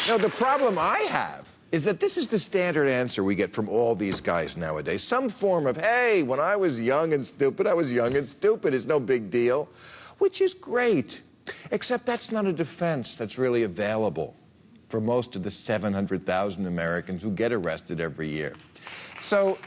No, the problem I have is that this is the standard answer we get from all these guys nowadays. Some form of, hey, when I was young and stupid, I was young and stupid. It's no big deal, which is great. Except that's not a defense that's really available for most of the 700,000 Americans who get arrested every year. So,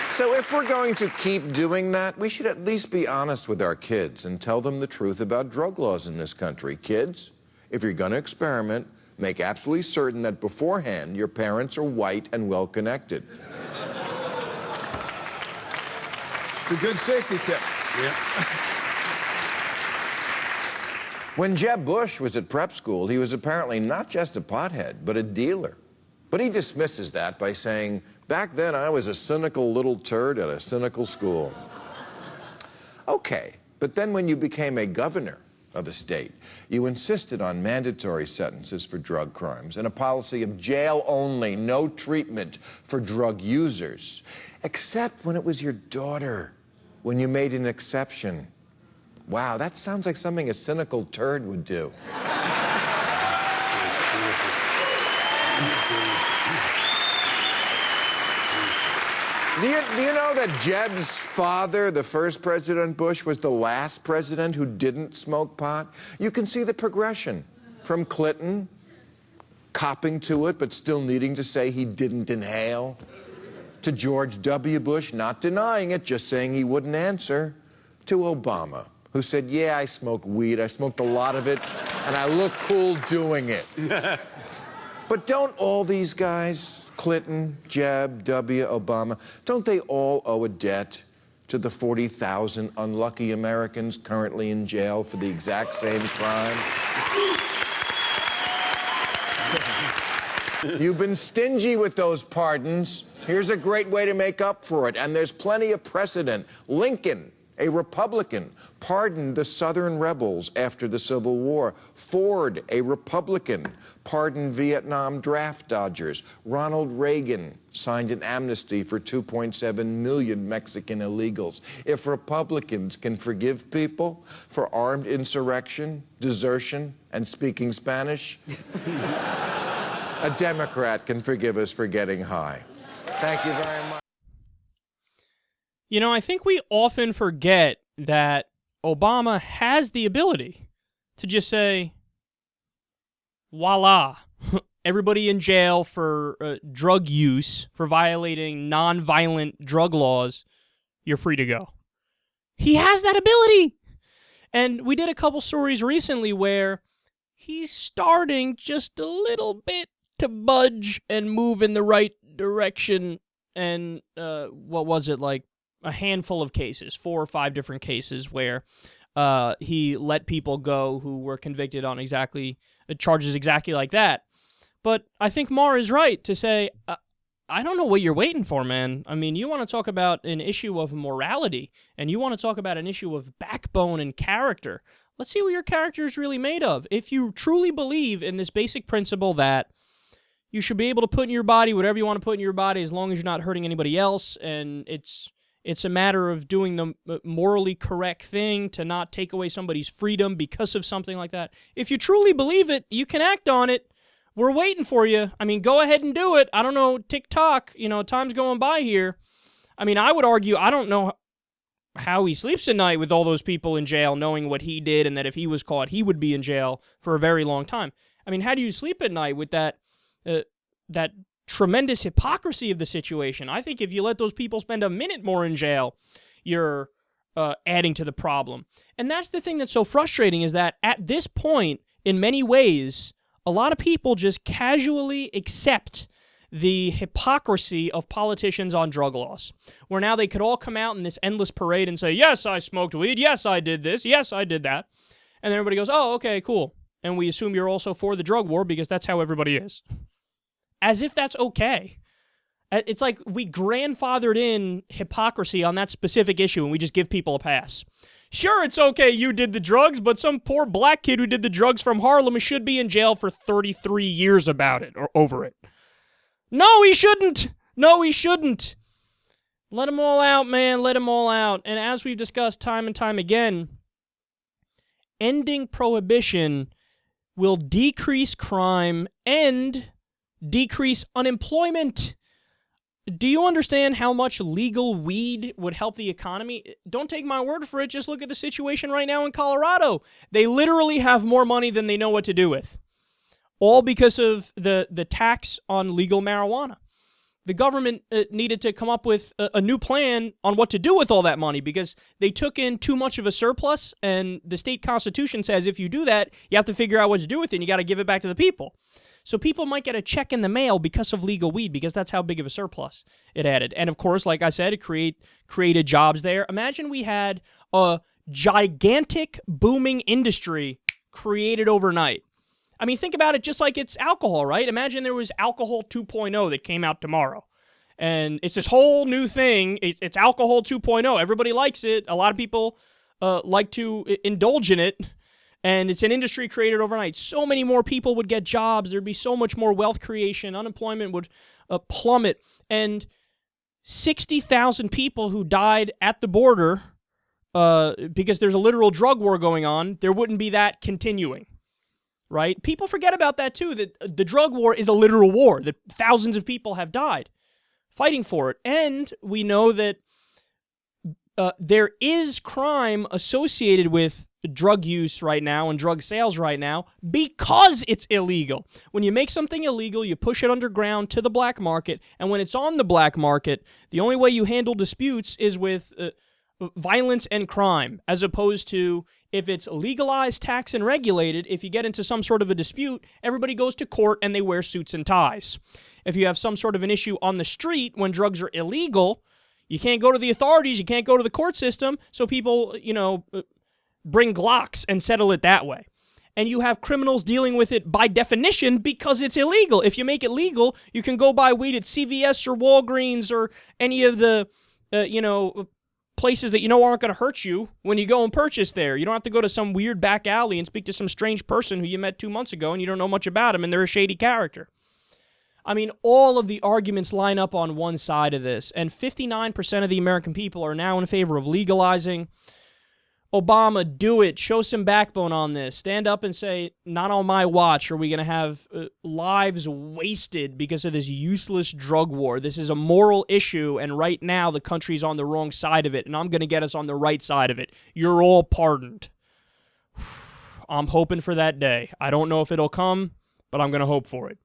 so if we're going to keep doing that, we should at least be honest with our kids and tell them the truth about drug laws in this country. Kids, if you're going to experiment, make absolutely certain that beforehand your parents are white and well-connected. It's a good safety tip. Yeah. When Jeb Bush was at prep school, he was apparently not just a pothead, but a dealer. But he dismisses that by saying, back then I was a cynical little turd at a cynical school. Okay, but then when you became a governor of a state, you insisted on mandatory sentences for drug crimes and a policy of jail only, no treatment for drug users, except when it was your daughter, when you made an exception. Wow, that sounds like something a cynical turd would do. Do you know that Jeb's father, the first President Bush, was the last president who didn't smoke pot? You can see the progression from Clinton, copping to it but still needing to say he didn't inhale, to George W. Bush, not denying it, just saying he wouldn't answer, to Obama, who said, yeah, I smoke weed, I smoked a lot of it, and I look cool doing it. But don't all these guys, Clinton, Jeb, W., Obama, don't they all owe a debt to the 40,000 unlucky Americans currently in jail for the exact same crime? You've been stingy with those pardons. Here's a great way to make up for it, and there's plenty of precedent. Lincoln, a Republican, pardoned the Southern rebels after the Civil War. Ford, a Republican, pardoned Vietnam draft dodgers. Ronald Reagan signed an amnesty for 2.7 million Mexican illegals. If Republicans can forgive people for armed insurrection, desertion, and speaking Spanish, a Democrat can forgive us for getting high. Thank you very much. You know, I think we often forget that Obama has the ability to just say, voila, everybody in jail for drug use, for violating nonviolent drug laws, you're free to go. He has that ability. And we did a couple stories recently where he's starting just a little bit to budge and move in the right direction. And what was it, like a handful of cases, 4 or 5 different cases where he let people go who were convicted on charges exactly like that. But I think Maher is right to say, I don't know what you're waiting for, man. I mean, you want to talk about an issue of morality, and you want to talk about an issue of backbone and character. Let's see what your character is really made of. If you truly believe in this basic principle that you should be able to put in your body whatever you want to put in your body as long as you're not hurting anybody else, and it's a matter of doing the morally correct thing to not take away somebody's freedom because of something like that. If you truly believe it, you can act on it. We're waiting for you. I mean, go ahead and do it. I don't know, TikTok, time's going by here. I mean, I would argue, I don't know how he sleeps at night with all those people in jail, knowing what he did and that if he was caught, he would be in jail for a very long time. I mean, how do you sleep at night with that tremendous hypocrisy of the situation? I think if you let those people spend a minute more in jail, you're adding to the problem. And that's the thing that's so frustrating, is that at this point, in many ways, a lot of people just casually accept the hypocrisy of politicians on drug laws, where now they could all come out in this endless parade and say, yes, I smoked weed, yes, I did this, yes, I did that. And everybody goes, oh, okay, cool. And we assume you're also for the drug war because that's how everybody is. As if that's okay. It's like we grandfathered in hypocrisy on that specific issue and we just give people a pass. Sure, it's okay you did the drugs, but some poor black kid who did the drugs from Harlem should be in jail for 33 years about it or over it. No, he shouldn't. No, he shouldn't. Let them all out, man. Let them all out. And as we've discussed time and time again, ending prohibition will decrease crime and decrease unemployment. Do you understand how much legal weed would help the economy? Don't take my word for it. Just look at the situation right now in Colorado. They literally have more money than they know what to do with, all because of the tax on legal marijuana. The government needed to come up with a new plan on what to do with all that money because they took in too much of a surplus, and the state constitution says if you do that, you have to figure out what to do with it, and you got to give it back to the people. So people might get a check in the mail because of legal weed, because that's how big of a surplus it added. And of course, like I said, it created jobs there. Imagine we had a gigantic booming industry created overnight. I mean, think about it just like it's alcohol, right? Imagine there was alcohol 2.0 that came out tomorrow. And it's this whole new thing. It's alcohol 2.0. Everybody likes it. A lot of people like to indulge in it. And it's an industry created overnight. So many more people would get jobs. There'd be so much more wealth creation. Unemployment would plummet. And 60,000 people who died at the border because there's a literal drug war going on, there wouldn't be that continuing. Right? People forget about that too, that the drug war is a literal war, that thousands of people have died fighting for it. And we know that there is crime associated with drug use right now and drug sales right now because it's illegal. When you make something illegal, you push it underground to the black market, and when it's on the black market, the only way you handle disputes is with violence and crime, as opposed to if it's legalized, taxed, and regulated. If you get into some sort of a dispute, everybody goes to court and they wear suits and ties. If you have some sort of an issue on the street when drugs are illegal, you can't go to the authorities, you can't go to the court system, so people, bring Glocks and settle it that way. And you have criminals dealing with it by definition because it's illegal. If you make it legal, you can go buy weed at CVS or Walgreens or any of the, places that aren't going to hurt you when you go and purchase there. You don't have to go to some weird back alley and speak to some strange person who you met 2 months ago and you don't know much about him and they're a shady character. I mean, all of the arguments line up on one side of this, and 59% of the American people are now in favor of legalizing. Obama, do it. Show some backbone on this. Stand up and say, not on my watch are we going to have lives wasted because of this useless drug war. This is a moral issue, and right now the country's on the wrong side of it, and I'm going to get us on the right side of it. You're all pardoned. I'm hoping for that day. I don't know if it'll come, but I'm going to hope for it.